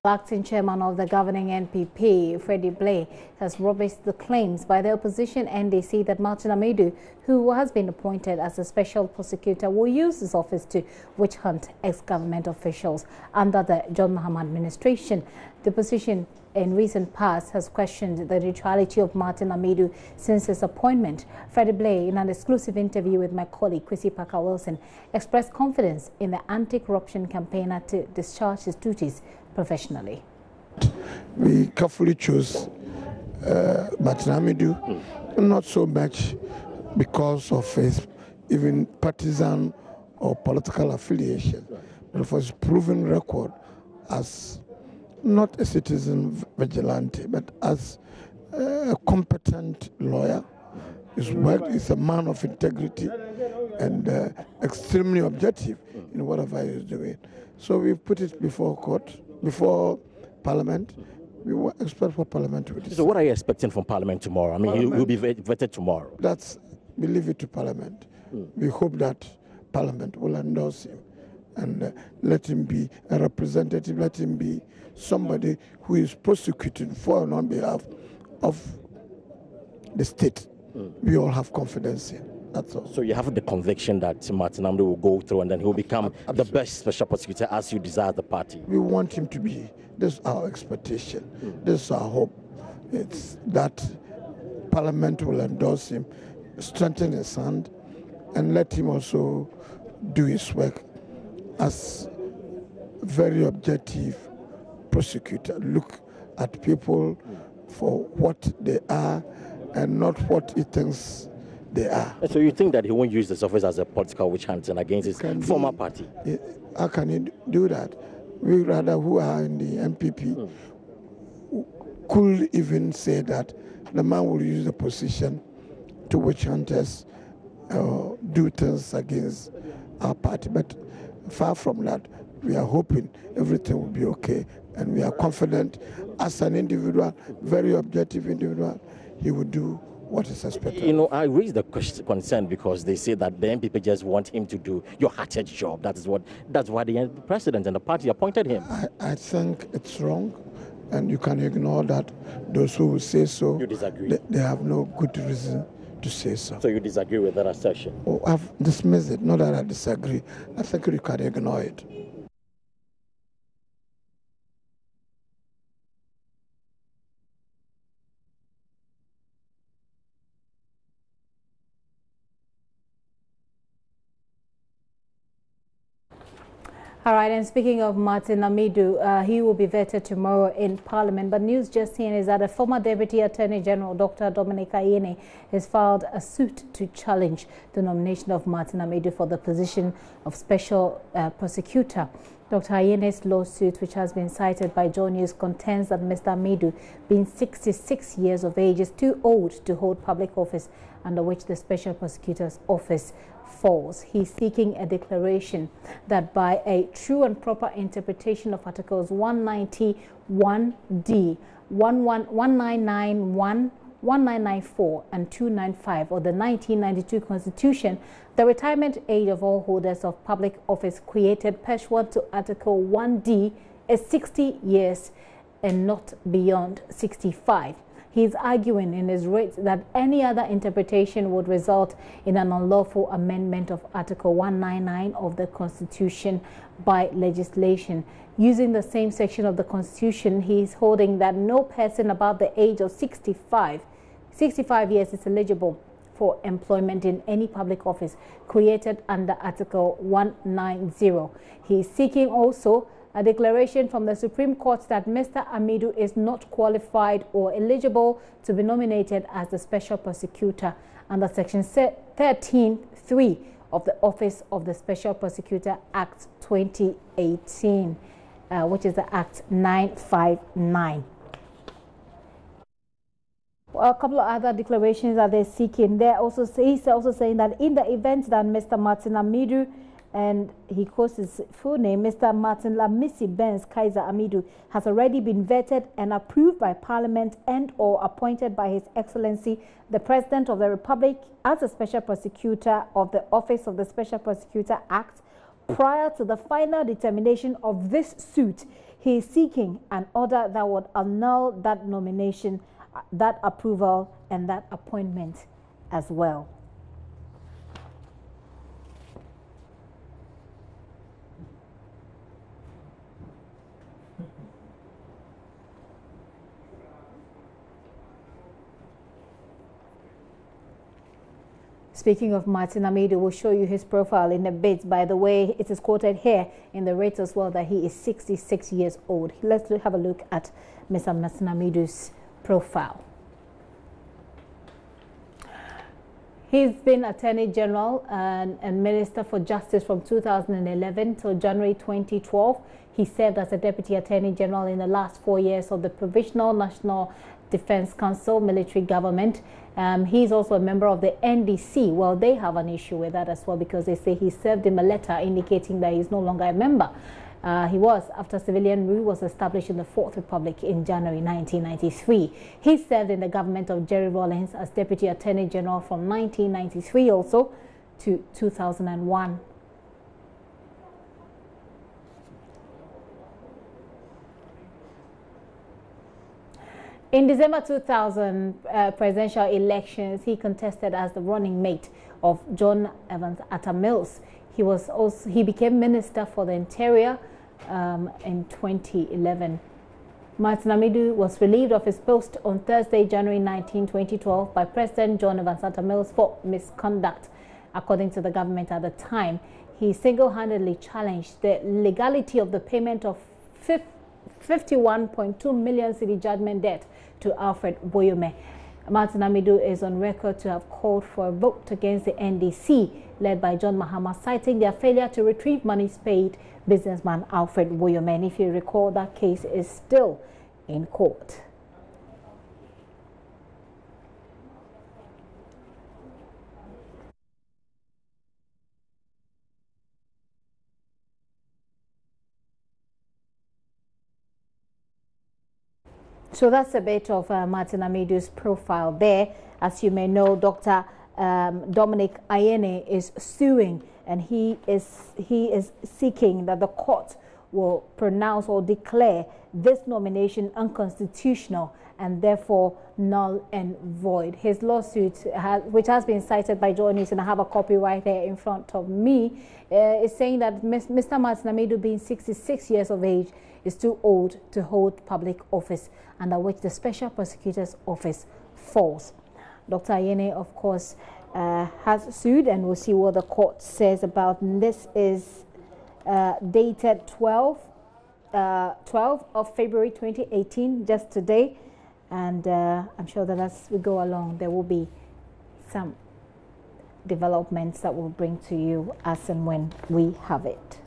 Acting chairman of the governing NPP, Freddie Blay, has rubbished the claims by the opposition NDC that Martin Amidu, who has been appointed as a special prosecutor, will use his office to witch hunt ex-government officials under the John Mahama administration. The opposition in recent past has questioned the neutrality of Martin Amidu since his appointment. Freddie Blay, in an exclusive interview with my colleague Chrissy Parker-Wilson, expressed confidence in the anti-corruption campaigner to discharge his duties professionally. We carefully chose Martin Amidu, not so much because of his even partisan or political affiliation, but for his proven record as not a citizen vigilante, but as a competent lawyer. His work is a man of integrity and extremely objective in whatever he is doing. So we put it before court, before Parliament. We expect for Parliament to decide. So what are you expecting from Parliament tomorrow? I mean, he'll be vetted tomorrow. We leave it to Parliament. We hope that Parliament will endorse him and let him be a representative, let him be somebody who is prosecuting for and on behalf of the state. We all have confidence in. That's all. So you have the conviction that Martin Amidu will go through and then he will become the best special prosecutor as you desire the party? We want him to be. This is our expectation. This is our hope. It's that Parliament will endorse him, strengthen his hand, and let him also do his work as a very objective prosecutor. Look at people for what they are and not what he thinks they are. So you think that he won't use this office as a political witch hunting against his former party? How can he do that? We rather who are in the MPP could even say that the man will use the position to witch hunters do things against our party. But far from that, we are hoping everything will be okay, and we are confident as an individual, very objective individual, he will do what is expected. You know, I raised the concern because they say that the MPP just want him to do your hearted job. That's why the president and the party appointed him. I think it's wrong, and you can ignore that. Those who will say so, you disagree? They have no good reason to say so. So you disagree with that assertion? Oh, I've dismissed it. Not that I disagree. I think you can ignore it. All right, and speaking of Martin Amidu, he will be vetted tomorrow in Parliament. But news just in is that a former Deputy Attorney General, Dr. Dominic Ayine, has filed a suit to challenge the nomination of Martin Amidu for the position of Special Prosecutor. Dr. Ayene's lawsuit, which has been cited by JoyNews, contends that Mr. Amidu, being 66 years of age, is too old to hold public office under which the Special Prosecutor's office falls. He's seeking a declaration that by a true and proper interpretation of Articles 191D, 1991, 1994 and 295 of the 1992 Constitution, the retirement age of all holders of public office created pursuant to Article 1D is 60 years and not beyond 65. He is arguing in his writ that any other interpretation would result in an unlawful amendment of Article 199 of the Constitution by legislation. Using the same section of the Constitution, he is holding that no person above the age of 65 years is eligible for employment in any public office created under Article 190. He is seeking also a declaration from the Supreme Court that Mr. Amidu is not qualified or eligible to be nominated as the Special Prosecutor under Section 13(3) of the Office of the Special Prosecutor Act 2018, which is the Act 959. Well, a couple of other declarations that they're seeking. He's also saying that in the event that Mr. Martin Amidu, and he quotes his full name, Mr. Martin Lamisi Benz Kaiser Amidu, has already been vetted and approved by Parliament and or appointed by His Excellency the President of the Republic as a Special Prosecutor of the Office of the Special Prosecutor Act. Prior to the final determination of this suit, He is seeking an order that would annul that nomination, that approval, and that appointment as well. Speaking of Martin Amidu, we'll show you his profile in a bit. By the way, it is quoted here in the rates as well that he is 66 years old. Let's have a look at Mr. Martin Amidu's profile. He's been Attorney General and Minister for Justice from 2011 till January 2012. He served as a Deputy Attorney General in the last 4 years of the Provisional National Defense Council military government. He's also a member of the NDC. Well, they have an issue with that as well because they say he served him a letter indicating that he's no longer a member. He was after civilian rule was established in the Fourth Republic in January 1993. He served in the government of Jerry Rawlings as Deputy Attorney General from 1993 also to 2001. In December 2000 presidential elections, he contested as the running mate of John Evans Atta Mills. He became Minister for the Interior in 2011. Martin Amidu was relieved of his post on Thursday, January 19, 2012 by President John Evans Atta Mills for misconduct. According to the government at the time, he single-handedly challenged the legality of the payment of 51.2 million cedi judgment debt to Alfred Boyome. Martin Amidu is on record to have called for a vote against the NDC led by John Mahama, citing their failure to retrieve monies paid businessman Alfred Boyome. And if you recall, that case is still in court. So that's a bit of Martin Amidu's profile there. As you may know, Dr. Dominic Ayene is suing, and he is seeking that the court will pronounce or declare this nomination unconstitutional and therefore null and void. His lawsuit, which has been cited by JoyNews, and I have a copy right here in front of me, is saying that Mr. Martin Amidu, being 66 years of age, is too old to hold public office, under which the Special Prosecutor's Office falls. Dr. Ayene, of course, has sued, and we'll see what the court says about this. Is dated 12 of February 2018, just today, and I'm sure that as we go along, there will be some developments that we'll bring to you as and when we have it.